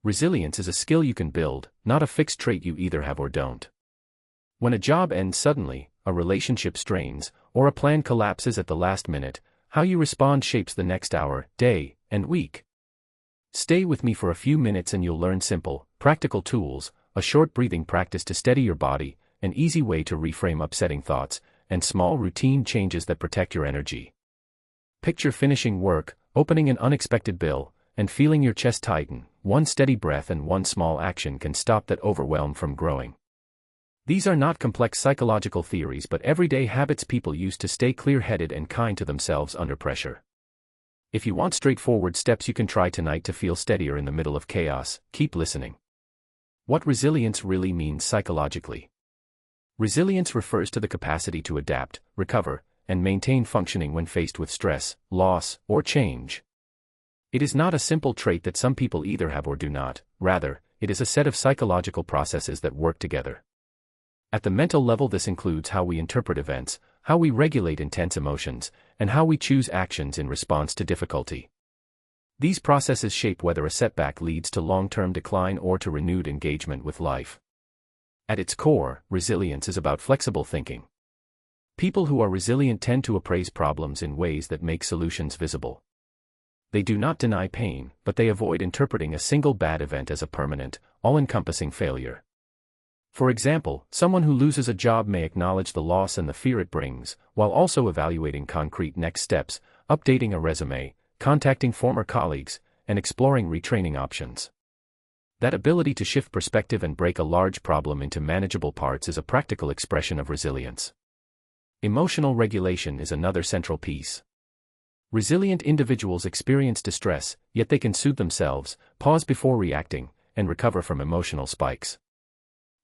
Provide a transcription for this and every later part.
Resilience is a skill you can build, not a fixed trait you either have or don't. When a job ends suddenly, a relationship strains, or a plan collapses at the last minute, how you respond shapes the next hour, day, and week. Stay with me for a few minutes and you'll learn simple, practical tools, a short breathing practice to steady your body, an easy way to reframe upsetting thoughts, and small routine changes that protect your energy. Picture finishing work, opening an unexpected bill, and feeling your chest tighten. One steady breath and one small action can stop that overwhelm from growing. These are not complex psychological theories but everyday habits people use to stay clear-headed and kind to themselves under pressure. If you want straightforward steps you can try tonight to feel steadier in the middle of chaos, keep listening. What resilience really means psychologically. Resilience refers to the capacity to adapt, recover, and maintain functioning when faced with stress, loss, or change. It is not a simple trait that some people either have or do not, rather, it is a set of psychological processes that work together. At the mental level this includes how we interpret events, how we regulate intense emotions, and how we choose actions in response to difficulty. These processes shape whether a setback leads to long-term decline or to renewed engagement with life. At its core, resilience is about flexible thinking. People who are resilient tend to appraise problems in ways that make solutions visible. They do not deny pain, but they avoid interpreting a single bad event as a permanent, all-encompassing failure. For example, someone who loses a job may acknowledge the loss and the fear it brings, while also evaluating concrete next steps, updating a resume, contacting former colleagues, and exploring retraining options. That ability to shift perspective and break a large problem into manageable parts is a practical expression of resilience. Emotional regulation is another central piece. Resilient individuals experience distress, yet they can soothe themselves, pause before reacting, and recover from emotional spikes.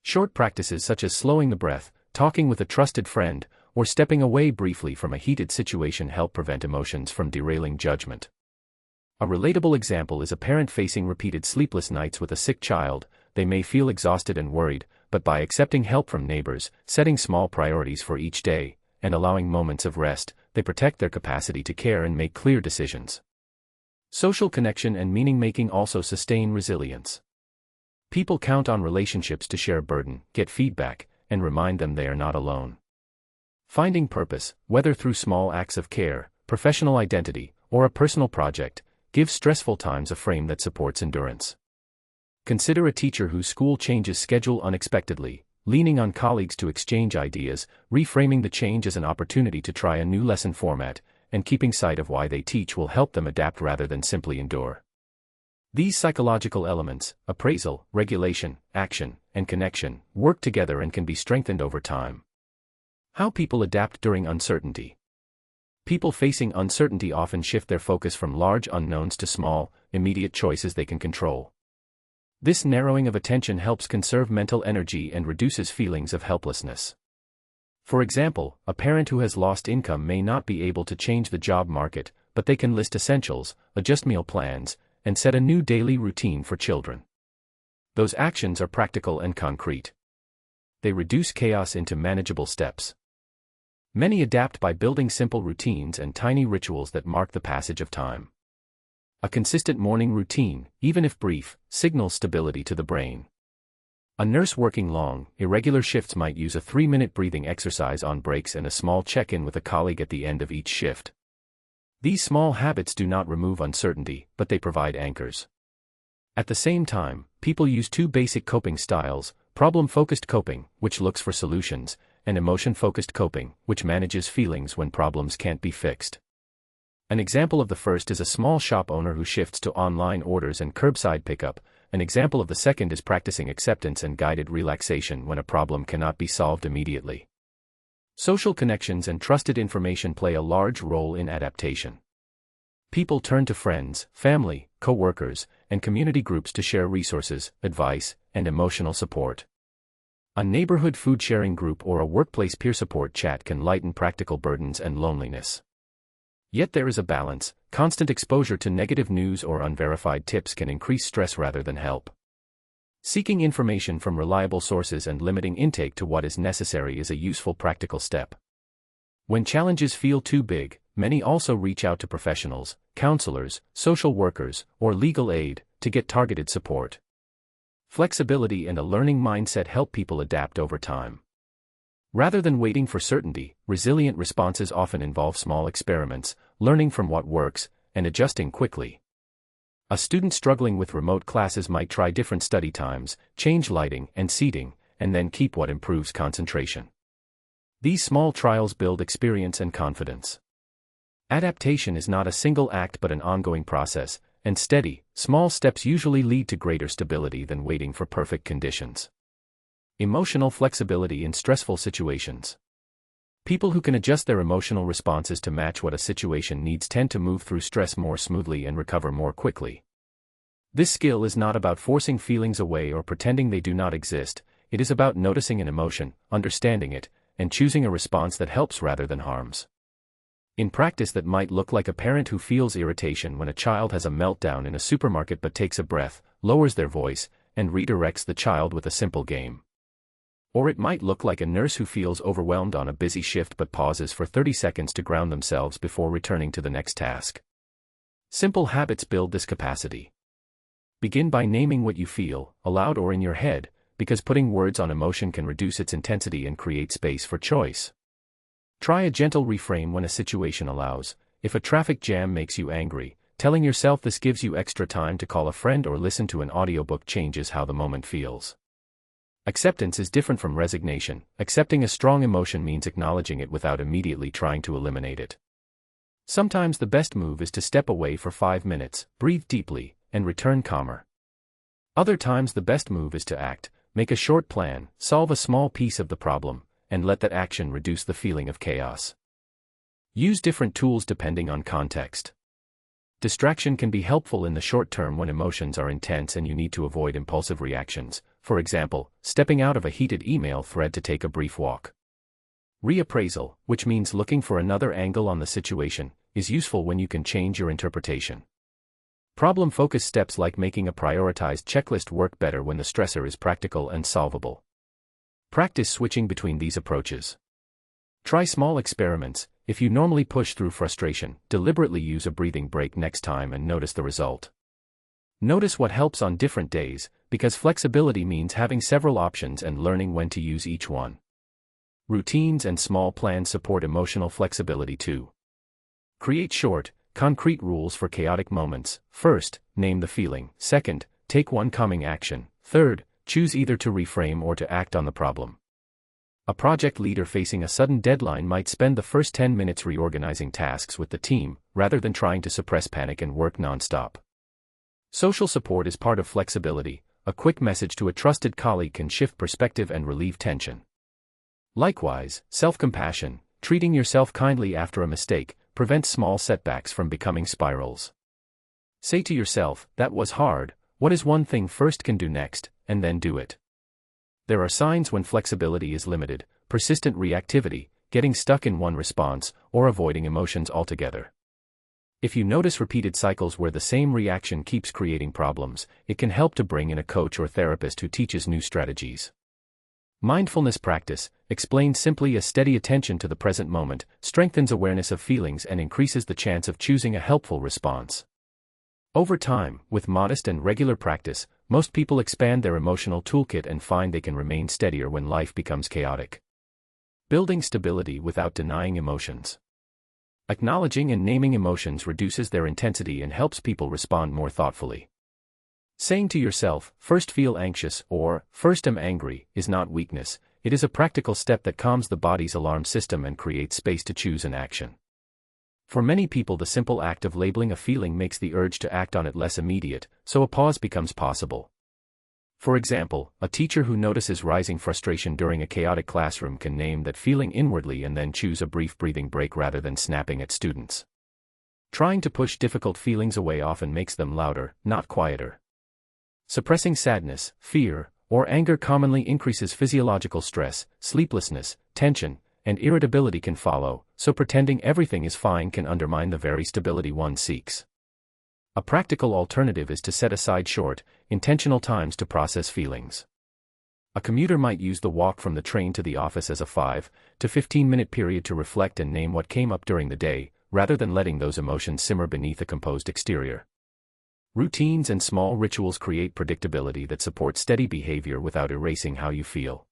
Short practices such as slowing the breath, talking with a trusted friend, or stepping away briefly from a heated situation help prevent emotions from derailing judgment. A relatable example is a parent facing repeated sleepless nights with a sick child. They may feel exhausted and worried, but by accepting help from neighbors, setting small priorities for each day, and allowing moments of rest, they protect their capacity to care and make clear decisions. Social connection and meaning-making also sustain resilience. People count on relationships to share burden, get feedback, and remind them they are not alone. Finding purpose, whether through small acts of care, professional identity, or a personal project, gives stressful times a frame that supports endurance. Consider a teacher whose school changes schedule unexpectedly, leaning on colleagues to exchange ideas, reframing the change as an opportunity to try a new lesson format, and keeping sight of why they teach will help them adapt rather than simply endure. These psychological elements, appraisal, regulation, action, and connection, work together and can be strengthened over time. How people adapt during uncertainty. People facing uncertainty often shift their focus from large unknowns to small, immediate choices they can control. This narrowing of attention helps conserve mental energy and reduces feelings of helplessness. For example, a parent who has lost income may not be able to change the job market, but they can list essentials, adjust meal plans, and set a new daily routine for children. Those actions are practical and concrete. They reduce chaos into manageable steps. Many adapt by building simple routines and tiny rituals that mark the passage of time. A consistent morning routine, even if brief, signals stability to the brain. A nurse working long, irregular shifts might use a 3-minute breathing exercise on breaks and a small check-in with a colleague at the end of each shift. These small habits do not remove uncertainty, but they provide anchors. At the same time, people use two basic coping styles: problem-focused coping, which looks for solutions, and emotion-focused coping, which manages feelings when problems can't be fixed. An example of the first is a small shop owner who shifts to online orders and curbside pickup. An example of the second is practicing acceptance and guided relaxation when a problem cannot be solved immediately. Social connections and trusted information play a large role in adaptation. People turn to friends, family, co-workers, and community groups to share resources, advice, and emotional support. A neighborhood food-sharing group or a workplace peer support chat can lighten practical burdens and loneliness. Yet there is a balance. Constant exposure to negative news or unverified tips can increase stress rather than help. Seeking information from reliable sources and limiting intake to what is necessary is a useful practical step. When challenges feel too big, many also reach out to professionals, counselors, social workers, or legal aid to get targeted support. Flexibility and a learning mindset help people adapt over time. Rather than waiting for certainty, resilient responses often involve small experiments, learning from what works, and adjusting quickly. A student struggling with remote classes might try different study times, change lighting and seating, and then keep what improves concentration. These small trials build experience and confidence. Adaptation is not a single act but an ongoing process, and steady, small steps usually lead to greater stability than waiting for perfect conditions. Emotional flexibility in stressful situations. People who can adjust their emotional responses to match what a situation needs tend to move through stress more smoothly and recover more quickly. This skill is not about forcing feelings away or pretending they do not exist. It is about noticing an emotion, understanding it, and choosing a response that helps rather than harms. In practice, that might look like a parent who feels irritation when a child has a meltdown in a supermarket but takes a breath, lowers their voice, and redirects the child with a simple game. Or it might look like a nurse who feels overwhelmed on a busy shift but pauses for 30 seconds to ground themselves before returning to the next task. Simple habits build this capacity. Begin by naming what you feel, aloud or in your head, because putting words on emotion can reduce its intensity and create space for choice. Try a gentle reframe when a situation allows. If a traffic jam makes you angry, telling yourself this gives you extra time to call a friend or listen to an audiobook changes how the moment feels. Acceptance is different from resignation. Accepting a strong emotion means acknowledging it without immediately trying to eliminate it. Sometimes the best move is to step away for 5 minutes, breathe deeply, and return calmer. Other times the best move is to act, make a short plan, solve a small piece of the problem, and let that action reduce the feeling of chaos. Use different tools depending on context. Distraction can be helpful in the short term when emotions are intense and you need to avoid impulsive reactions, for example, stepping out of a heated email thread to take a brief walk. Reappraisal, which means looking for another angle on the situation, is useful when you can change your interpretation. Problem-focused steps like making a prioritized checklist work better when the stressor is practical and solvable. Practice switching between these approaches. Try small experiments. If you normally push through frustration, deliberately use a breathing break next time and notice the result. Notice what helps on different days, because flexibility means having several options and learning when to use each one. Routines and small plans support emotional flexibility too. Create short, concrete rules for chaotic moments. First, name the feeling. Second, take one calming action. Third, choose either to reframe or to act on the problem. A project leader facing a sudden deadline might spend the first 10 minutes reorganizing tasks with the team, rather than trying to suppress panic and work nonstop. Social support is part of flexibility. A quick message to a trusted colleague can shift perspective and relieve tension. Likewise, self-compassion, treating yourself kindly after a mistake, prevents small setbacks from becoming spirals. Say to yourself, "That was hard, what is one thing first can do next," and then do it. There are signs when flexibility is limited: persistent reactivity, getting stuck in one response, or avoiding emotions altogether. If you notice repeated cycles where the same reaction keeps creating problems, it can help to bring in a coach or therapist who teaches new strategies. Mindfulness practice, explained simply as steady attention to the present moment, strengthens awareness of feelings and increases the chance of choosing a helpful response. Over time, with modest and regular practice, most people expand their emotional toolkit and find they can remain steadier when life becomes chaotic. Building stability without denying emotions. Acknowledging and naming emotions reduces their intensity and helps people respond more thoughtfully. Saying to yourself, "First feel anxious," or "First am angry," is not weakness. It is a practical step that calms the body's alarm system and creates space to choose an action. For many people, the simple act of labeling a feeling makes the urge to act on it less immediate, so a pause becomes possible. For example, a teacher who notices rising frustration during a chaotic classroom can name that feeling inwardly and then choose a brief breathing break rather than snapping at students. Trying to push difficult feelings away often makes them louder, not quieter. Suppressing sadness, fear, or anger commonly increases physiological stress. Sleeplessness, tension, and irritability can follow, so pretending everything is fine can undermine the very stability one seeks. A practical alternative is to set aside short, intentional times to process feelings. A commuter might use the walk from the train to the office as a 5 to 15-minute period to reflect and name what came up during the day, rather than letting those emotions simmer beneath a composed exterior. Routines and small rituals create predictability that support steady behavior without erasing how you feel.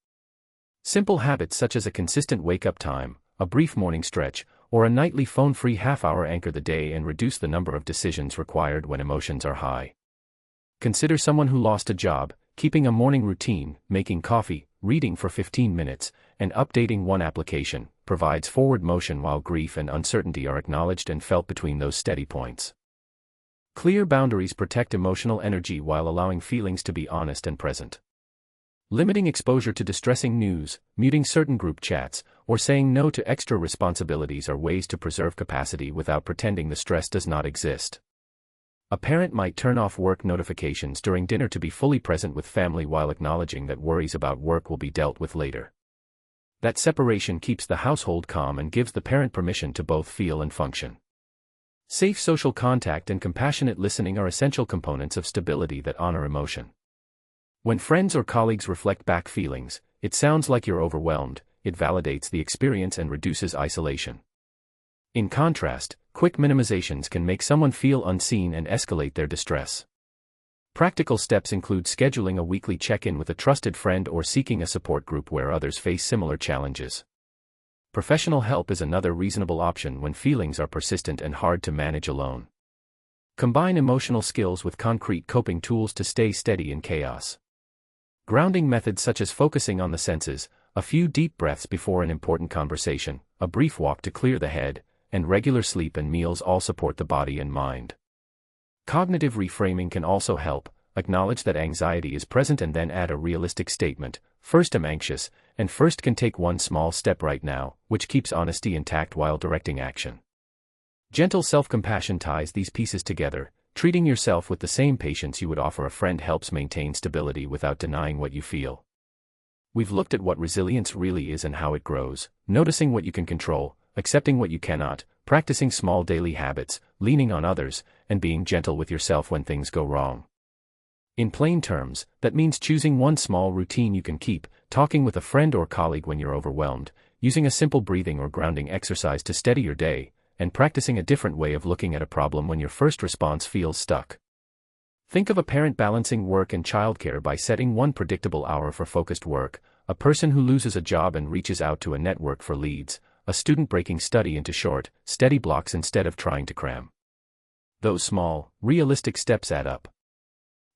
Simple habits such as a consistent wake-up time, a brief morning stretch, or a nightly phone-free half-hour anchor the day and reduce the number of decisions required when emotions are high. Consider someone who lost a job, keeping a morning routine, making coffee, reading for 15 minutes, and updating one application, provides forward motion while grief and uncertainty are acknowledged and felt between those steady points. Clear boundaries protect emotional energy while allowing feelings to be honest and present. Limiting exposure to distressing news, muting certain group chats, or saying no to extra responsibilities are ways to preserve capacity without pretending the stress does not exist. A parent might turn off work notifications during dinner to be fully present with family while acknowledging that worries about work will be dealt with later. That separation keeps the household calm and gives the parent permission to both feel and function. Safe social contact and compassionate listening are essential components of stability that honor emotion. When friends or colleagues reflect back feelings, it sounds like you're overwhelmed, it validates the experience and reduces isolation. In contrast, quick minimizations can make someone feel unseen and escalate their distress. Practical steps include scheduling a weekly check-in with a trusted friend or seeking a support group where others face similar challenges. Professional help is another reasonable option when feelings are persistent and hard to manage alone. Combine emotional skills with concrete coping tools to stay steady in chaos. Grounding methods such as focusing on the senses, a few deep breaths before an important conversation, a brief walk to clear the head, and regular sleep and meals all support the body and mind. Cognitive reframing can also help. Acknowledge that anxiety is present and then add a realistic statement, "First I'm anxious, and first can take one small step right now," which keeps honesty intact while directing action. Gentle self-compassion ties these pieces together. Treating yourself with the same patience you would offer a friend helps maintain stability without denying what you feel. We've looked at what resilience really is and how it grows, noticing what you can control, accepting what you cannot, practicing small daily habits, leaning on others, and being gentle with yourself when things go wrong. In plain terms, that means choosing one small routine you can keep, talking with a friend or colleague when you're overwhelmed, using a simple breathing or grounding exercise to steady your day, and practicing a different way of looking at a problem when your first response feels stuck. Think of a parent balancing work and childcare by setting one predictable hour for focused work, a person who loses a job and reaches out to a network for leads, a student breaking study into short, steady blocks instead of trying to cram. Those small, realistic steps add up.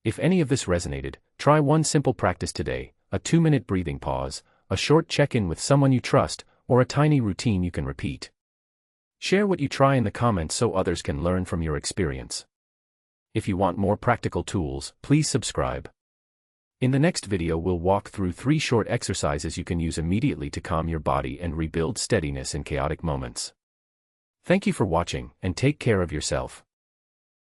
If any of this resonated, try one simple practice today, a 2-minute breathing pause, a short check-in with someone you trust, or a tiny routine you can repeat. Share what you try in the comments so others can learn from your experience. If you want more practical tools, please subscribe. In the next video we'll walk through 3 short exercises you can use immediately to calm your body and rebuild steadiness in chaotic moments. Thank you for watching, and take care of yourself.